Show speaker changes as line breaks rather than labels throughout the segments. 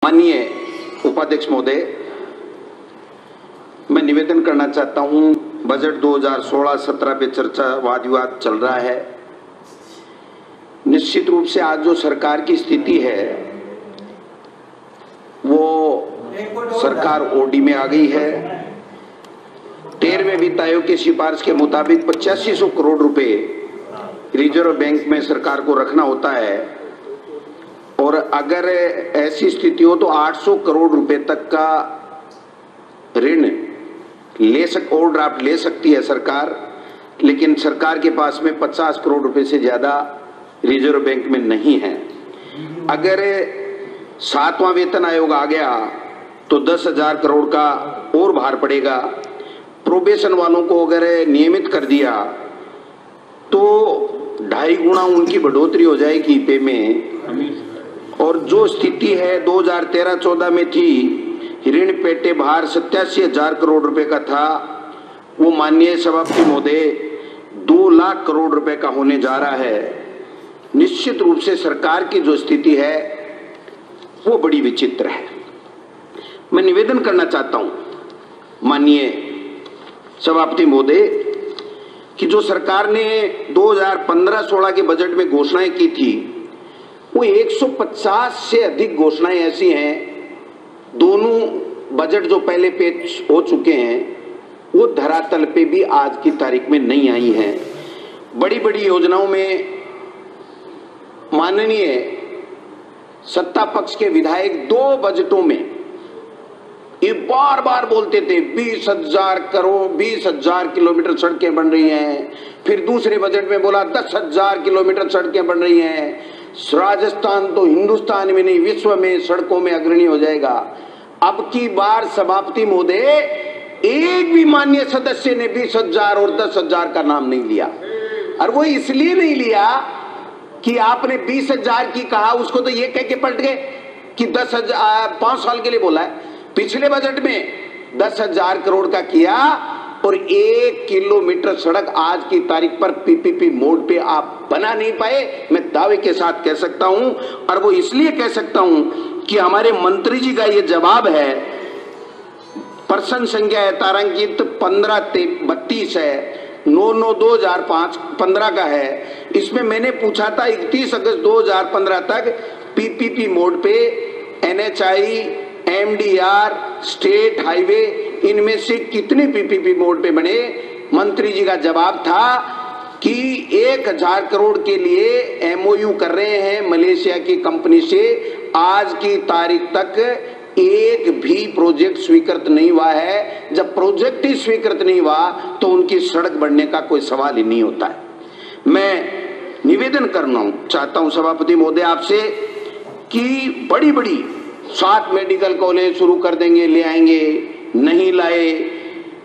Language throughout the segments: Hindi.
माननीय उपाध्यक्ष महोदय, मैं निवेदन करना चाहता हूं। बजट 2016-17 पे चर्चा वाद विवाद चल रहा है। निश्चित रूप से आज जो सरकार की स्थिति है वो सरकार ओडी में आ गई है। 13वें वित्त आयोग की सिफारिश के मुताबिक 8500 करोड़ रुपए रिजर्व बैंक में सरकार को रखना होता है और अगर ऐसी स्थिति हो तो 800 करोड़ रुपए तक का ऋण ओवरड्राफ्ट ले सकती है सरकार, लेकिन सरकार के पास में 50 करोड़ रुपए से ज्यादा रिजर्व बैंक में नहीं है। अगर 7वां वेतन आयोग आ गया तो 10,000 करोड़ का और भार पड़ेगा। प्रोबेशन वालों को अगर नियमित कर दिया तो 2.5 गुना उनकी बढ़ोतरी हो जाएगी पे में। और जो स्थिति है 2013-14 में थी, ऋण पेटे भार 87,000 करोड़ रुपए का था, वो माननीय सभापति महोदय 2 लाख करोड़ रुपए का होने जा रहा है। निश्चित रूप से सरकार की जो स्थिति है वो बड़ी विचित्र है। मैं निवेदन करना चाहता हूं माननीय सभापति महोदय कि जो सरकार ने 2015-16 के बजट में घोषणाएं की थी वो 150 से अधिक घोषणाएं ऐसी हैं। दोनों बजट जो पहले पेश हो चुके हैं वो धरातल पे भी आज की तारीख में नहीं आई हैं। बड़ी बड़ी योजनाओं में माननीय सत्ता पक्ष के विधायक 2 बजटों में ये बार बार बोलते थे 20,000 करोड़ 20,000 किलोमीटर सड़कें बन रही हैं। फिर दूसरे बजट में बोला 10,000 किलोमीटर सड़कें बन रही हैं। राजस्थान तो हिंदुस्तान में नहीं विश्व में सड़कों में अग्रणी हो जाएगा। अब की बार सभापति महोदय एक भी माननीय सदस्य ने 20,000 और 10,000 का नाम नहीं लिया। और वो इसलिए नहीं लिया कि आपने 20,000 की कहा, उसको तो ये कह के पलट गए कि 10,000 5 साल के लिए बोला है। पिछले बजट में 10,000 करोड़ का किया और 1 किलोमीटर सड़क आज की तारीख पर पीपीपी मोड पे आप बना नहीं पाए। मैं दावे के साथ कह सकता हूं, और वो इसलिए कह सकता हूं कि हमारे मंत्री जी का ये जवाब है। प्रश्न संख्या है तारांकित 1532 है, 9/9/2015 का है। इसमें मैंने पूछा था 31 अगस्त 2015 तक पीपीपी मोड पे NHI, MDR, स्टेट हाईवे, इनमें से कितने पीपीपी मोड पे बने। मंत्री जी का जवाब था कि 1,000 करोड़ के लिए MOU कर रहे हैं मलेशिया की कंपनी से। आज की तारीख तक एक भी प्रोजेक्ट स्वीकृत नहीं हुआ है। जब प्रोजेक्ट ही स्वीकृत नहीं हुआ तो उनकी सड़क बनने का कोई सवाल ही नहीं होता है। मैं निवेदन करना चाहता हूं सभापति महोदय आपसे कि बड़ी बड़ी 7 मेडिकल कॉलेज शुरू कर देंगे, ले आएंगे, नहीं लाए।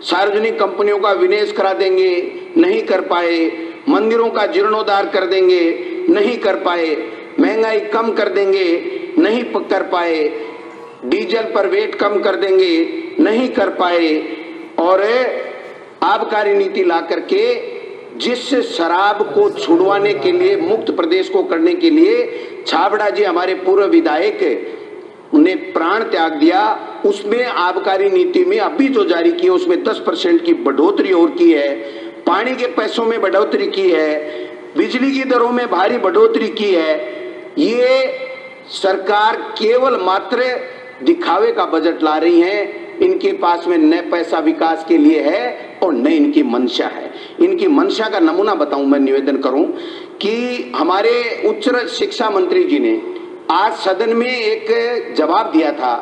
सार्वजनिक कंपनियों का विनिवेश करा देंगे, नहीं कर पाए। मंदिरों का जीर्णोद्धार कर देंगे, नहीं कर पाए। महंगाई कम कर देंगे, नहीं कर पाए। डीजल पर वेट कम कर देंगे, नहीं कर पाए। और आबकारी नीति ला करके जिस शराब को छुड़वाने के लिए, मुक्त प्रदेश को करने के लिए छाबड़ा जी हमारे पूर्व विधायक ने प्राण त्याग दिया, उसमें आबकारी नीति में अभी जो जारी की है उसमें 10% की बढ़ोतरी और की है। पानी के पैसों में बढ़ोतरी की है, बिजली की दरों में भारी बढ़ोतरी की है। ये सरकार केवल मात्र दिखावे का बजट ला रही है। इनके पास में न पैसा विकास के लिए है और न इनकी मंशा है। इनकी मंशा का नमूना बताऊं, मैं निवेदन करूं कि हमारे उच्च शिक्षा मंत्री जी ने आज सदन में एक जवाब दिया था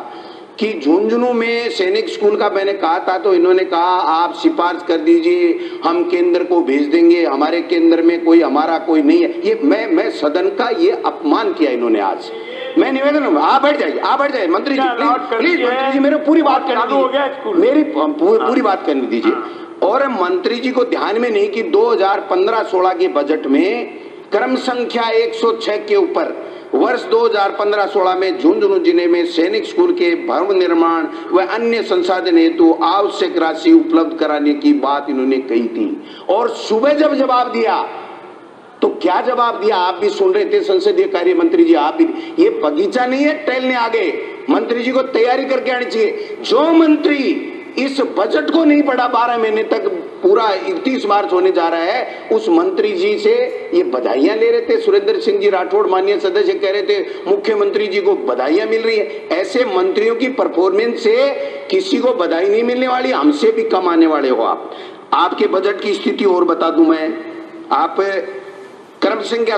कि झुंझुनू में सैनिक स्कूल का मैंने कहा था तो इन्होंने कहा आप सिफारिश कर दीजिए, हम केंद्र को भेज देंगे, हमारे केंद्र में कोई हमारा कोई नहीं है। ये मैं सदन का ये अपमान किया इन्होंने आज। मैं निवेदन आप बैठ जाइए मंत्री जी, प्लीज मंत्री जी मेरे पूरी बात करने दीजिए, मेरी पूरी बात करने दीजिए। और मंत्री जी को ध्यान में नहीं कि 2015-16 के बजट में क्रम संख्या 106 के ऊपर वर्ष 2015-16 में झुंझुनू जिले में सैनिक स्कूल के भवन निर्माण व अन्य संसाधन हेतु आवश्यक राशि उपलब्ध कराने की बात इन्होंने कही थी। और सुबह जब जवाब दिया तो क्या जवाब दिया? आप भी सुन रहे थे संसदीय कार्य मंत्री जी, आप भी। ये बगीचा नहीं है टहलने आ गए, मंत्री जी को तैयारी करके आनी चाहिए। जो मंत्री इस बजट को नहीं पढ़ा 12 महीने तक, पूरा 31 मार्च होने जा रहा है, उस मंत्री जी से ये बधाइयां ले रहे थे। सुरेंद्र सिंह जी राठौड़ माननीय सदस्य कह रहे थे मुख्यमंत्री जी को बधाइयां मिल रही है। ऐसे मंत्रियों की परफॉर्मेंस से किसी को बधाई नहीं मिलने वाली, हमसे भी कम आने वाले हो आप। आपके बजट की स्थिति और बता दूं मैं, आप क्रम संख्या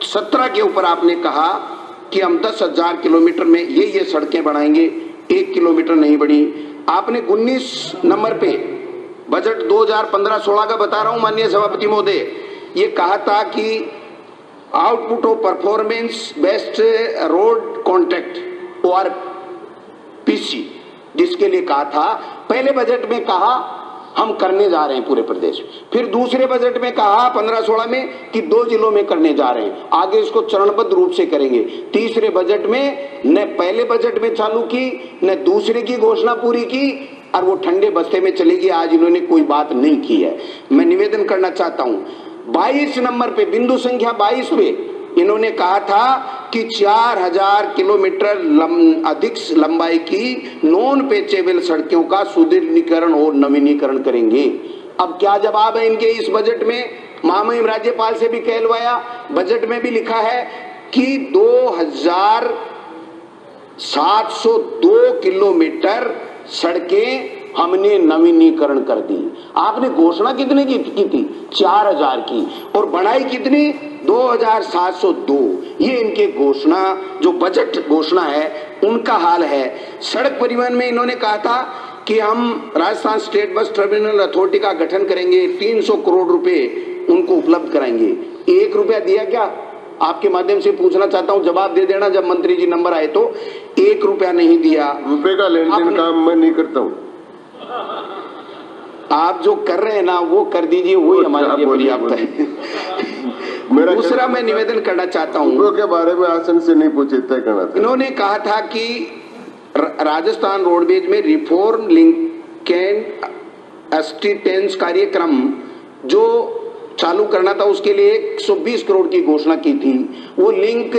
17 के ऊपर आपने कहा कि हम 10,000 किलोमीटर में ये सड़कें बढ़ाएंगे, 1 किलोमीटर नहीं बढ़ी। आपने 19 नंबर पे बजट 2015-16 का बता रहा हूं माननीय सभापति महोदय, ये कहा था कि output of performance best road contract ORPC, जिसके लिए कहा था, पहले बजट में कहा हम करने जा रहे हैं पूरे प्रदेश में, फिर दूसरे बजट में कहा 15-16 में कि 2 जिलों में करने जा रहे हैं, आगे इसको चरणबद्ध रूप से करेंगे। तीसरे बजट में न पहले बजट में चालू की न दूसरे की घोषणा पूरी की, और वो ठंडे बस्ते में चलेगी। आज इन्होंने कोई बात नहीं की है। मैं निवेदन करना चाहता हूं, 22 नंबर पे बिंदु संख्या 22 पे इन्होंने कहा था कि 4000 किलोमीटर अधिक लंबाई की नॉन पेचेबल सड़कों का सुदृढ़ीकरण और नवीनीकरण करेंगे। अब क्या जवाब है इनके इस बजट में? महामहिम राज्यपाल से भी कहलवाया, बजट में भी लिखा है कि 2702 किलोमीटर सड़कें हमने नवीनीकरण कर दी। आपने घोषणा कितने की थी? 4000 की, और बढ़ाई कितनी? 2702। ये इनके घोषणा, जो बजट घोषणा है उनका हाल है। सड़क परिवहन में इन्होंने कहा था कि हम Rajasthan state bus terminal authority का गठन करेंगे, 300 करोड़ रुपए उनको उपलब्ध कराएंगे। 1 रुपया दिया क्या? आपके माध्यम से पूछना चाहता हूं, जवाब दे देना जब मंत्री जी नंबर आए तो। 1 रुपया नहीं दिया।
रुपए का लेन देन काम मैं नहीं करता हूं।
आप जो कर रहे हैं ना वो कर दीजिए, वही हमारे लिए पर्याप्त है। दूसरा मैं निवेदन करना चाहता हूं
के बारे में आसन से नहीं पूछे तय करना था।
इन्होंने कहा था कि राजस्थान रोडवेज में रिफॉर्म लिंक एंड असिस्टेंस कार्यक्रम जो चालू करना था, उसके लिए 120 करोड़ की घोषणा की थी। वो लिंक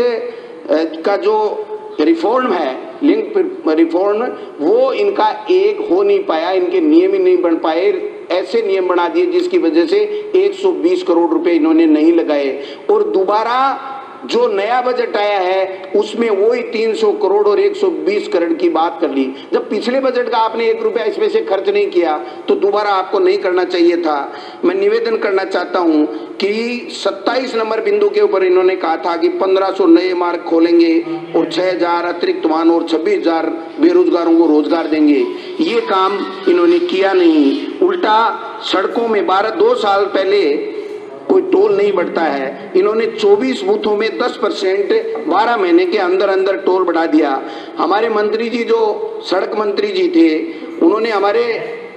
का जो रिफॉर्म है, लिंक रिफॉर्म, वो इनका एक हो नहीं पाया, इनके नियम ही नहीं बन पाए। ऐसे नियम बना दिए जिसकी वजह से 120 करोड़ रुपए इन्होंने नहीं लगाए। और दोबारा जो नया बजट आया है उसमें वही 300 करोड़ और 120 करोड़ की बात कर ली। जब पिछले बजट का आपने 1 रुपया इसमें से खर्च नहीं किया तो दोबारा आपको नहीं करना चाहिए था। मैं निवेदन करना चाहता हूं कि 27 नंबर बिंदु के ऊपर इन्होंने कहा था कि 1500 नए मार्ग खोलेंगे और 6000 अतिरिक्त वाहन और 26,000 बेरोजगारों को रोजगार देंगे। ये काम इन्होंने किया नहीं, उल्टा सड़कों में 2 साल पहले कोई टोल नहीं बढ़ता है, इन्होंने 24 बूथों में 10% 12 महीने के अंदर अंदर टोल बढ़ा दिया। हमारे मंत्री जी जो सड़क मंत्री जी थे उन्होंने हमारे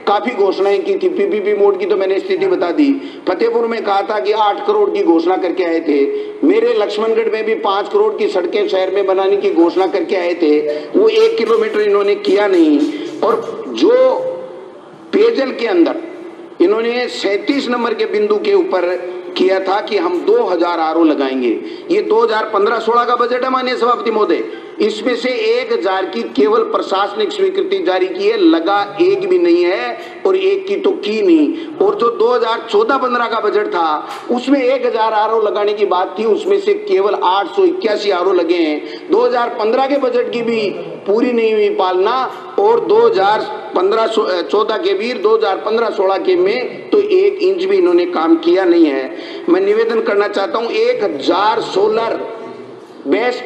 काफी घोषणाएं की थी। पीपीपी मोड की तो मैंने स्थिति बता दी। फतेहपुर में कहा था कि 8 करोड़ की घोषणा करके आए थे। मेरे लक्ष्मणगढ़ में भी 5 करोड़ की सड़कें शहर में बनाने की घोषणा करके आए थे, वो 1 किलोमीटर इन्होंने किया नहीं। और जो पेयजल के अंदर इन्होंने 37 नंबर के बिंदु के ऊपर किया था कि हम 2000 RO लगाएंगे। ये 2015-16 का बजट है माननीय सभापति महोदय, इसमें से 1000 की केवल प्रशासनिक स्वीकृति जारी की है, लगा एक भी नहीं है, और एक की तो की नहीं। और जो 2014-15 का बजट था उसमें 1000 RO लगाने की बात थी, उसमें से केवल 881 RO लगे हैं। 2015 के बजट की भी पूरी नहीं हुई पालना, और 2014 के भी 2015-16 के में तो 1 इंच भी इन्होंने काम किया नहीं है। मैं निवेदन करना चाहता हूं, 1000 सोलर बेस्ट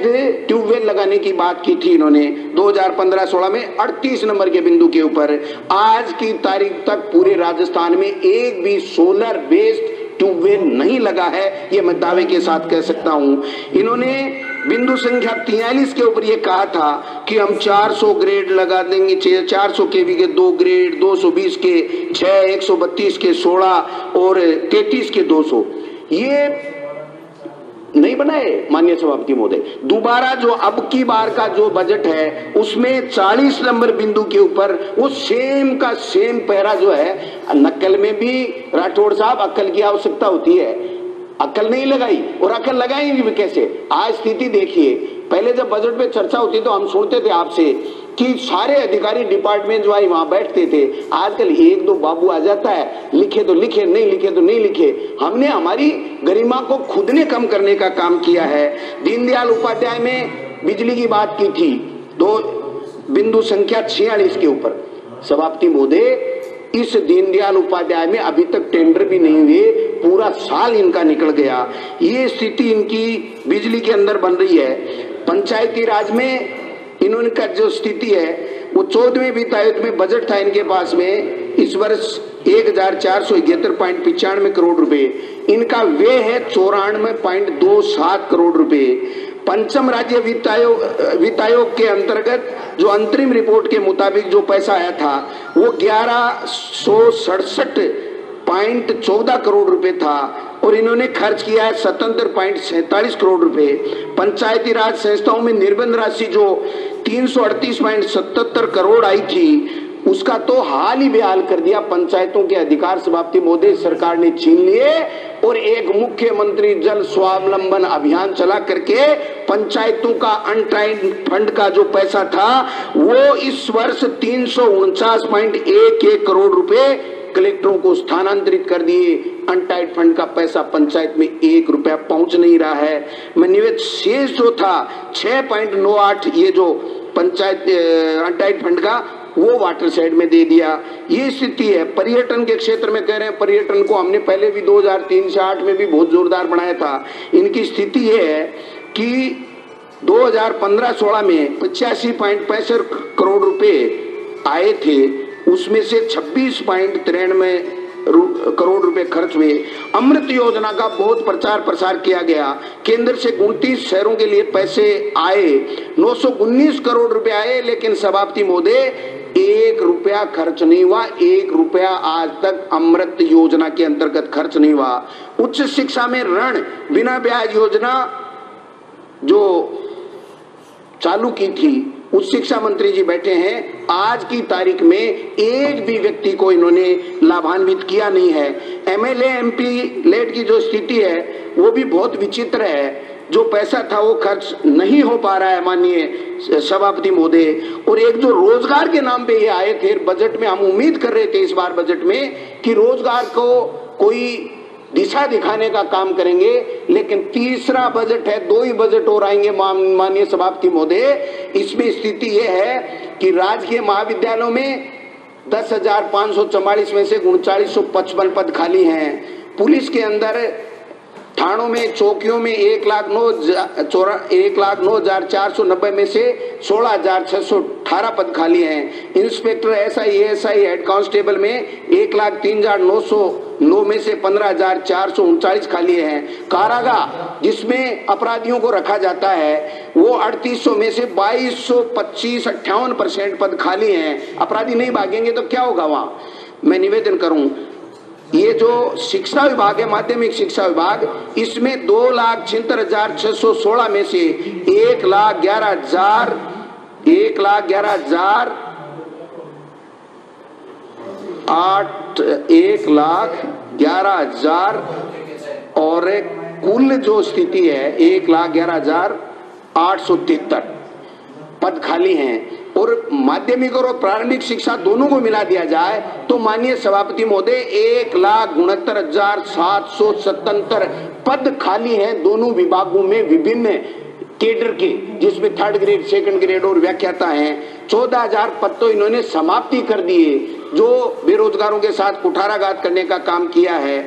ट्यूबवेल लगाने की बात की थी इन्होंने 2015-16 में 38 नंबर के बिंदु के ऊपर। आज की तारीख तक पूरे राजस्थान में एक भी सोलर बेस्ड ट्यूबवेल नहीं लगा है, ये मैं दावे के साथ कह सकता हूं। इन्होंने बिंदु संख्या 43 के ऊपर ये कहा था कि हम 400 ग्रेड लगा देंगे, 400 केवी के 2 ग्रेड, 220 के 6, 132 के 16 और 33 के 200। ये नहीं बनाए माननीय सभापति महोदय। दोबारा जो अब की बार का जो बजट है उसमें 40 नंबर बिंदु के ऊपर वो सेम का सेम पैरा जो है, नकल में भी राठौड़ साहब अक्ल की आवश्यकता होती है, अक्ल नहीं लगाई और अक्ल लगाएंगे भी कैसे। आज स्थिति देखिए, पहले जब बजट पे चर्चा होती तो हम सुनते थे आपसे कि सारे अधिकारी डिपार्टमेंट जो आई वहां बैठते थे। आजकल एक दो बाबू आ जाता है, लिखे तो लिखे, नहीं लिखे तो नहीं लिखे। हमने हमारी गरिमा को खुद ने कम करने का काम किया है। दीनदयाल उपाध्याय में बिजली की बात की थी, 2 बिंदु संख्या 46 के ऊपर। सभापति महोदय, इस दीनदयाल उपाध्याय में अभी तक टेंडर भी नहीं हुए, पूरा साल इनका निकल गया। ये स्थिति इनकी बिजली के अंदर बन रही है। पंचायती राज में इन्होंने का जो स्थिति है वो 14वें वित्त आयोग में बजट था इनके पास में इस वर्ष 1471.95 करोड़ रुपए, इनका व्यय है 94.27 करोड़ रुपए। पंचम राज्य वित्त आयोग के अंतर्गत जो अंतरिम रिपोर्ट के मुताबिक जो पैसा आया था वो 1167.14 करोड़ रुपए था और इन्होंने खर्च किया है 77.47 करोड़ रुपए। पंचायती राज संस्थाओं में निर्बंध राशि जो 338.77 करोड़ आई थी उसका तो हाल ही बेहाल कर दिया। पंचायतों के अधिकार सभापति महोदय सरकार ने छीन लिए और एक मुख्यमंत्री जल स्वावलंबन अभियान चला करके पंचायतों का अनटाइड फंड का जो पैसा था वो इस वर्ष 349.11 करोड़ रुपए कलेक्टरों को स्थानांतरित कर दिए। अनटाइड फंड का पैसा पंचायत में 1 रुपया पहुंच नहीं रहा है। निवेश शेष जो था 6.98 ये जो पंचायत अनटाइड फंड का वो वाटर साइड में दे दिया। ये स्थिति है। पर्यटन के क्षेत्र में कह रहे हैं, पर्यटन को हमने पहले भी 2003 से 8 में भी बहुत जोरदार बनाया था। इनकी स्थिति ये है कि 2015-16 में 85.65 करोड़ रुपए आए थे, उसमें से 26.93 करोड़ रुपए खर्च हुए। अमृत योजना का बहुत प्रचार प्रसार किया गया। केंद्र से 29 शहरों के लिए पैसे आए, 919 करोड़ रुपए आए, लेकिन सभापति महोदय 1 रुपया खर्च नहीं हुआ। 1 रुपया आज तक अमृत योजना के अंतर्गत खर्च नहीं हुआ। उच्च शिक्षा में ऋण बिना ब्याज योजना जो चालू की थी, उच्च शिक्षा मंत्री जी बैठे हैं, आज की तारीख में एक भी व्यक्ति को इन्होंने लाभान्वित किया नहीं है। एमएलए एमपी लेट की जो स्थिति है वो भी बहुत विचित्र है। जो पैसा था वो खर्च नहीं हो पा रहा है माननीय सभापति महोदय। और एक जो रोजगार के नाम पे ये आए थे बजट में, हम उम्मीद कर रहे थे इस बार बजट में कि रोजगार को कोई दिशा दिखाने का काम करेंगे, लेकिन तीसरा बजट है, 2 ही बजट और आएंगे माननीय सभापति महोदय। इसमें स्थिति यह है कि राजकीय महाविद्यालयों में 10,544 में से 3955 पद खाली हैं। पुलिस के अंदर थानों में चौकियों में 1,09,490 में से 16,618 पद खाली हैं। Inspector SI ASI head constable में 1,03,909 में से 15,439 खाली हैं। कारागार जिसमें अपराधियों को रखा जाता है वो 3800 में से 2225 58% पद खाली हैं। अपराधी नहीं भागेंगे तो क्या होगा वहां। मैं निवेदन करूं, ये जो शिक्षा विभाग है, माध्यमिक शिक्षा विभाग, इसमें 2,76,616 में से 1,11,000 और कुल जो स्थिति है 1,11,873 पद खाली हैं। और माध्यमिक और प्रारंभिक शिक्षा दोनों को मिला दिया जाए तो माननीय सभापति महोदय 1,69,777 पद खाली हैं दोनों विभागों में विभिन्न केडर के, जिसमें 3rd ग्रेड 2nd ग्रेड और व्याख्याता हैं। 14,000 पद तो इन्होंने समाप्ति कर दिए जो बेरोजगारों के साथ कुठाराघात करने का काम किया है।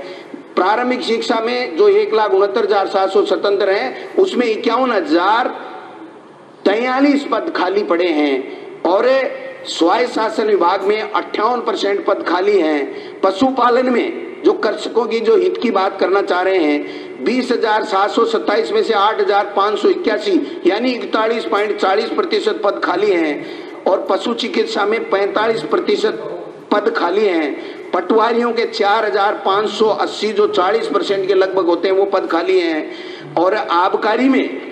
प्रारंभिक शिक्षा में जो 1,69,777 हैं उसमें 51,043 पद खाली पड़े हैं। और स्वायत्त शासन विभाग में 58% पद खाली हैं। पशुपालन में जो कृषकों की जो हित की बात करना चाह रहे हैं 20,727 में से 8,581 यानी 41.40% पद खाली हैं। और पशु चिकित्सा में 45% पद खाली हैं। पटवारियों के 4,580 जो 40% के लगभग होते हैं वो पद खाली हैं। और आबकारी में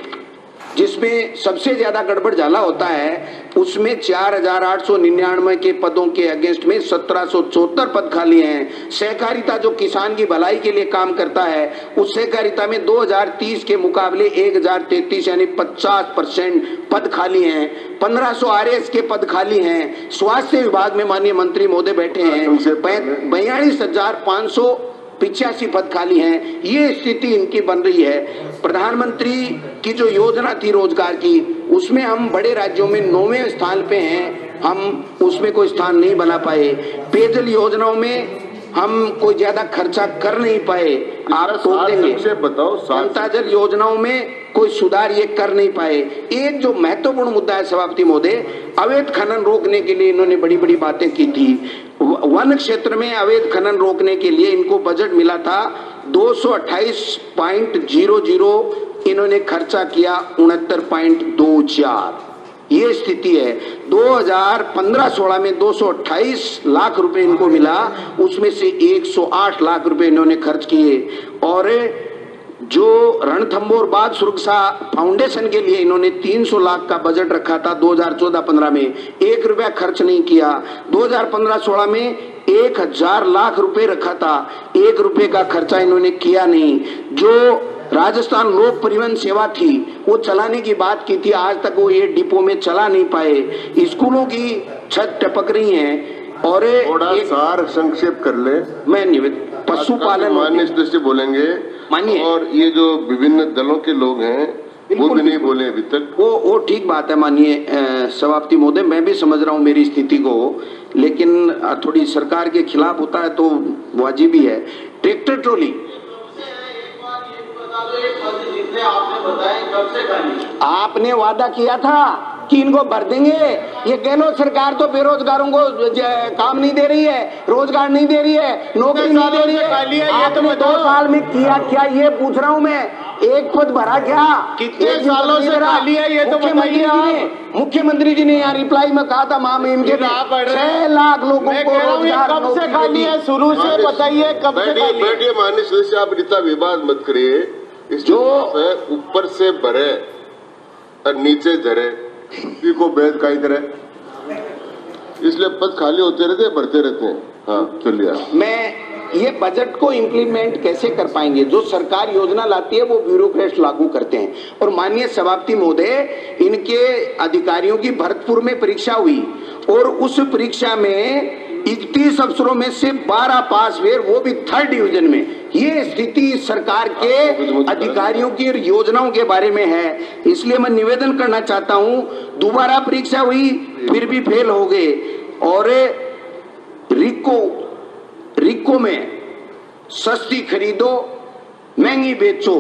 जिसमें सबसे ज्यादा गड़बड़ झाला होता है, उसमें 4,899 के पदों के अगेंस्ट में 1774 पद खाली हैं। सहकारिता जो किसान की भलाई के लिए काम करता है, उस सहकारिता में 2030 के मुकाबले 1033 यानी 50% पद खाली हैं। 1500 आरएस के पद खाली हैं। स्वास्थ्य विभाग में माननीय मंत्री महोदय बैठे हैं, 42,585 पद खाली हैं। ये स्थिति इनकी बन रही है। प्रधानमंत्री की जो योजना थी रोजगार की, उसमें हम बड़े राज्यों में 9वें स्थान पे हैं, हम उसमें कोई स्थान नहीं बना पाए। पेयजल योजनाओं में हम कोई ज्यादा खर्चा कर नहीं पाए। आप सोचेंगे
बताओ,
जनता जल योजनाओं में कोई सुधार ये कर नहीं पाए। एक जो महत्वपूर्ण मुद्दा है सभापति महोदय, अवैध खनन रोकने के लिए इन्होंने बड़ी बड़ी बातें की थी। वन क्षेत्र में अवैध खनन रोकने के लिए इनको बजट मिला था 228.00, इन्होंने खर्चा किया 69.24। ये स्थिति है। 2015-16 में 228 लाख रुपए इनको मिला, उसमें से 108 लाख रुपए इन्होंने खर्च किए। और जो रणथंभौर बाघ सुरक्षा फाउंडेशन के लिए इन्होंने 300 लाख का बजट रखा था 2014-15 में, 1 रुपया खर्च नहीं किया। 2015-16 में 1000 लाख रुपए रखा था, 1 रुपए का खर्चा इन्होंने किया नहीं। जो राजस्थान लोक परिवहन सेवा थी, वो चलाने की बात की थी, आज तक वो ये डिपो में चला नहीं पाए। स्कूलों की छत टपक रही है। और
थोड़ा सार संक्षेप कर ले।
मैं निवेदन, पशुपालन
माननीय सदस्य बोलेंगे,
मानिए।
और ये जो विभिन्न दलों के लोग हैं वो भी नहीं बोले अभी तक।
वो ठीक बात है माननीय सभापति महोदय, मैं भी समझ रहा हूँ मेरी स्थिति को, लेकिन थोड़ी सरकार के खिलाफ होता है तो वाजिब ही है। ट्रैक्टर ट्रॉली आपने वादा किया था कि इनको भर देंगे। ये गहलोत सरकार तो बेरोजगारों को काम नहीं दे रही है, रोजगार नहीं दे रही है, नौकरी नहीं दे रही है। आपने 2 साल में किया क्या, ये पूछ रहा हूँ मैं। एक पद भरा क्या?
कितने सालों से खाली है ये तो बताइए।
मुख्यमंत्री जी ने यहाँ रिप्लाई में कहा था, महामहिम के 6 लाख लोगों को रोजगार
कब से खाली है, शुरू से बताइए कब से खाली है।
बैठिए माननीय सदस्य, आप इतना विवाद मत करिए। इस जो ऊपर से भरे और नीचे झरे को भेद का तरह, इसलिए पद खाली होते रहते हैं, भरते रहते हैं। हाँ चलिए।
मैं ये बजट को इम्प्लीमेंट कैसे कर पाएंगे? जो सरकार योजना लाती है वो ब्यूरोक्रेट लागू करते हैं। और माननीय सभापति महोदय, इनके अधिकारियों की भरतपुर में परीक्षा हुई और उस परीक्षा में 31 अफसरों में से 12 पास हुए, वो भी 3rd डिवीजन में। ये स्थिति सरकार के अधिकारियों की योजनाओं के बारे में है। इसलिए मैं निवेदन करना चाहता हूं, दोबारा परीक्षा हुई फिर भी फेल हो गए। और रिको में सस्ती खरीदो महंगी बेचो,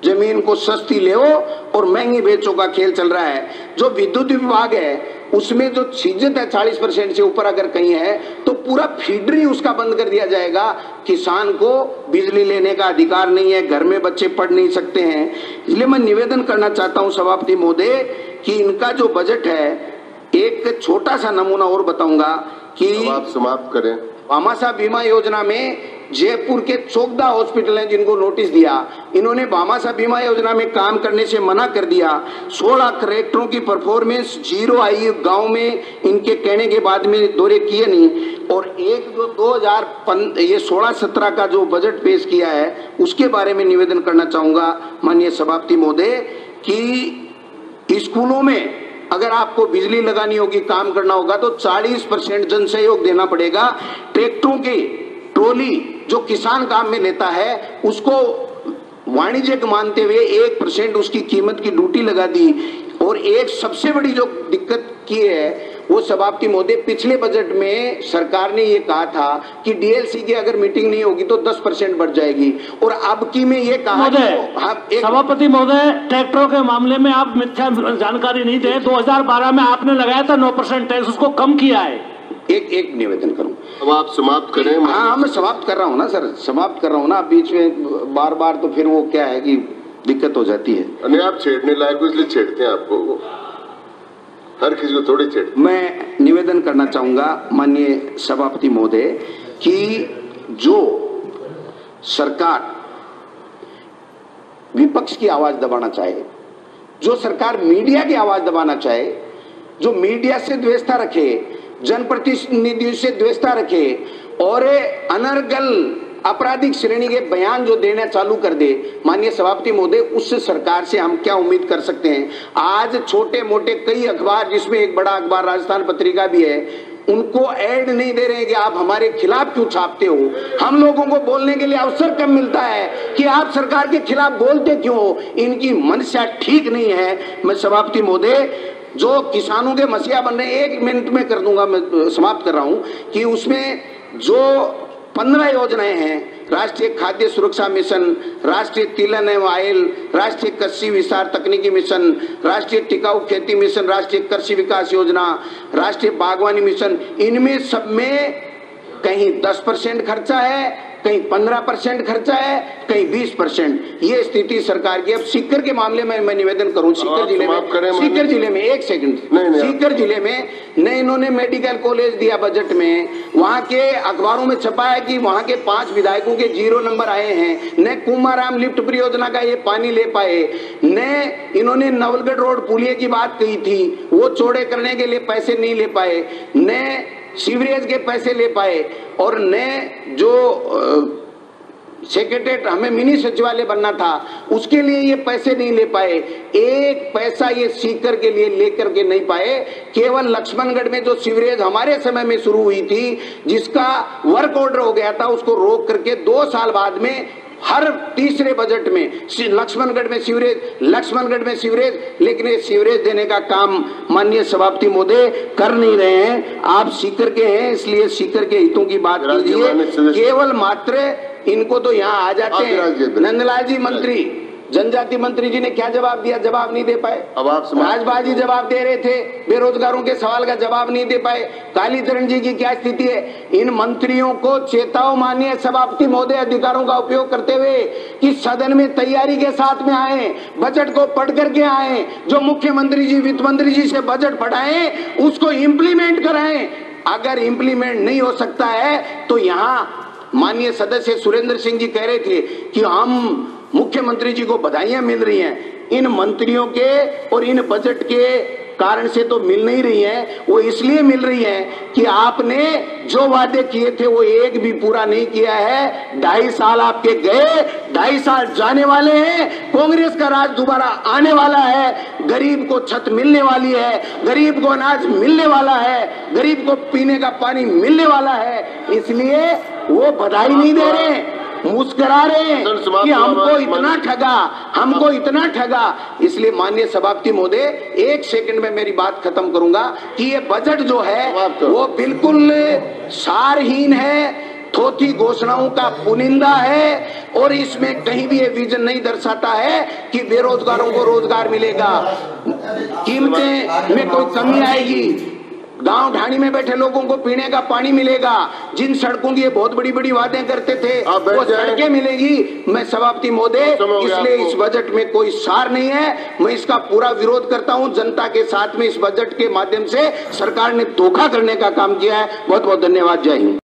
जमीन को सस्ती ले और महंगी बेचो का खेल चल रहा है। जो विद्युत विभाग है उसमें जो छिजत है 40% से ऊपर अगर कहीं है तो पूरा फीडर ही उसका बंद कर दिया जाएगा। किसान को बिजली लेने का अधिकार नहीं है, घर में बच्चे पढ़ नहीं सकते हैं। इसलिए मैं निवेदन करना चाहता हूं सभापति महोदय कि इनका जो बजट है, एक छोटा सा नमूना और बताऊंगा कि
आप समाप्त करें।
भामाशाह बीमा योजना में जयपुर के चोकदा हॉस्पिटल हैं जिनको नोटिस दिया, इन्होंने भामाशाह बीमा योजना में काम करने से मना कर दिया। 16 कलेक्टरों की परफॉर्मेंस 0 आई गांव में, इनके कहने के बाद में दौरे किए नहीं। और एक जो 2016-17 का जो बजट पेश किया है उसके बारे में निवेदन करना चाहूंगा माननीय सभापति महोदय कि स्कूलों में अगर आपको बिजली लगानी होगी, काम करना होगा तो 40% जन सहयोग देना पड़ेगा। ट्रैक्टरों की ट्रॉली जो किसान काम में लेता है उसको वाणिज्यिक मानते हुए 1% उसकी कीमत की ड्यूटी लगा दी। और एक सबसे बड़ी जो दिक्कत की है वो सभापति महोदय, पिछले बजट में सरकार ने ये कहा था कि डीएलसी की अगर मीटिंग नहीं होगी तो 10% बढ़ जाएगी, और अब की में ये कहा
सभापति महोदय, ट्रैक्टरों के मामले में आप मिथ्या जानकारी नहीं दे। 2012 में आपने लगाया था 9% टैक्स, उसको कम किया है।
एक निवेदन करूं,
अब आप समाप्त करें।
हाँ मैं समाप्त कर रहा हूँ ना सर, समाप्त कर रहा हूँ ना। बीच में बार बार तो फिर वो क्या है कि दिक्कत हो जाती है।
नहीं, आप छेड़ने लायक हो इसलिए छेड़ते हैं आपको, हर किसी को थोड़ी छेड़।
मैं निवेदन करना चाहूंगा माननीय सभापति महोदय कि जो सरकार विपक्ष की आवाज दबाना चाहे, जो सरकार मीडिया की आवाज दबाना चाहे, जो मीडिया से द्वेषता रखे, जनप्रतिनिधियों से द्वेषता रखे और अनर्गल आपराधिक श्रेणी के बयान जो देना चालू कर दे, माननीय सभापति महोदय, उस सरकार से हम क्या उम्मीद कर सकते हैं। आज छोटे मोटे कई अखबार, जिसमें एक बड़ा अखबार राजस्थान पत्रिका भी है, उनको ऐड नहीं दे रहे हैं कि आप हमारे खिलाफ क्यों छापते हो। हम लोगों को बोलने के लिए अवसर कम मिलता है कि आप सरकार के खिलाफ बोलते क्यों हो। इनकी मनसा ठीक नहीं है। मैं सभापति महोदय, जो किसानों के मसीहा बन रहे हैं, 1 मिनट में कर दूंगा, मैं समाप्त कर रहा हूं, कि उसमें जो 15 योजनाएं हैं, राष्ट्रीय खाद्य सुरक्षा मिशन, राष्ट्रीय तिलहन एवं ऑयल, राष्ट्रीय कृषि विस्तार तकनीकी मिशन, राष्ट्रीय टिकाऊ खेती मिशन, राष्ट्रीय कृषि विकास योजना, राष्ट्रीय बागवानी मिशन, इनमें सब में कहीं 10% खर्चा है, कहीं 15% खर्चा है, कहीं 20%। ये स्थिति सरकार की। अब सीकर के मामले में मैं निवेदन करूं, सीकर जिले में 1 सेकंड, सीकर जिले में न इन्होंने मेडिकल कॉलेज दिया बजट में, वहां के अखबारों में छपा है कि वहां के 5 विधायकों के 0 नंबर आए हैं, न कुमाराम लिफ्ट परियोजना का ये पानी ले पाए, न इन्होंने नवलगढ़ रोड पुलिया की बात कही थी, वो चौड़े करने के लिए पैसे नहीं ले पाए, न सीवरेज के पैसे ले पाए, और न जो सेक्रेटरीट हमें मिनी सचिवालय बनना था उसके लिए ये पैसे नहीं ले पाए। 1 पैसा ये सीकर के लिए लेकर के नहीं पाए। केवल लक्ष्मणगढ़ में जो सीवरेज हमारे समय में शुरू हुई थी, जिसका वर्क ऑर्डर हो गया था, उसको रोक करके 2 साल बाद में हर तीसरे बजट में लक्ष्मणगढ़ में सीवरेज, लेकिन ये सीवरेज देने का काम माननीय सभापति महोदय कर नहीं रहे हैं। आप सीकर के हैं, इसलिए सीकर के हितों की बात कीजिए। केवल मात्र इनको तो यहाँ आ जाते हैं। नंदलाल जी मंत्री, जनजाति मंत्री जी ने क्या जवाब दिया? जवाब नहीं दे पाए।
अब आप
राजबाजी जवाब दे रहे थे, बेरोजगारों के सवाल का जवाब नहीं दे पाए। कालीचरण जी की क्या स्थिति है? इन मंत्रियों को चेताओ माननीय सभापति महोदय, अधिकारों का उपयोग करते हुए कि सदन में तैयारी के साथ में आए, बजट को पढ़ करके आए, जो मुख्यमंत्री जी वित्त मंत्री जी से बजट पढ़ाए उसको इम्प्लीमेंट कराएं। अगर इम्प्लीमेंट नहीं हो सकता है तो यहाँ माननीय सदस्य सुरेंद्र सिंह जी कह रहे थे कि हम मुख्यमंत्री जी को बधाइयां मिल रही हैं। इन मंत्रियों के और इन बजट के कारण से तो मिल नहीं रही है, वो इसलिए मिल रही है कि आपने जो वादे किए थे वो एक भी पूरा नहीं किया है। 2.5 साल आपके गए, 2.5 साल जाने वाले हैं। कांग्रेस का राज दोबारा आने वाला है। गरीब को छत मिलने वाली है, गरीब को अनाज मिलने वाला है, गरीब को पीने का पानी मिलने वाला है। इसलिए वो बधाई नहीं दे रहे, मुस्कुरा रहे हैं कि हमको इतना ठगा। इसलिए माननीय सभापति महोदय, 1 सेकंड में मेरी बात खत्म करूंगा कि ये बजट जो है वो बिल्कुल सारहीन है, थोथी घोषणाओं का पुनिंदा है, और इसमें कहीं भी ये विजन नहीं दर्शाता है कि बेरोजगारों को रोजगार मिलेगा, कीमतें में कोई कमी आएगी, गांव ढाणी में बैठे लोगों को पीने का पानी मिलेगा, जिन सड़कों की ये बहुत बड़ी बड़ी वादें करते थे वो सड़कें मिलेगी। मैं सभापति महोदय, इसलिए इस बजट में कोई सार नहीं है। मैं इसका पूरा विरोध करता हूं। जनता के साथ में इस बजट के माध्यम से सरकार ने धोखा करने का काम किया है। बहुत बहुत धन्यवाद। जय हिंद।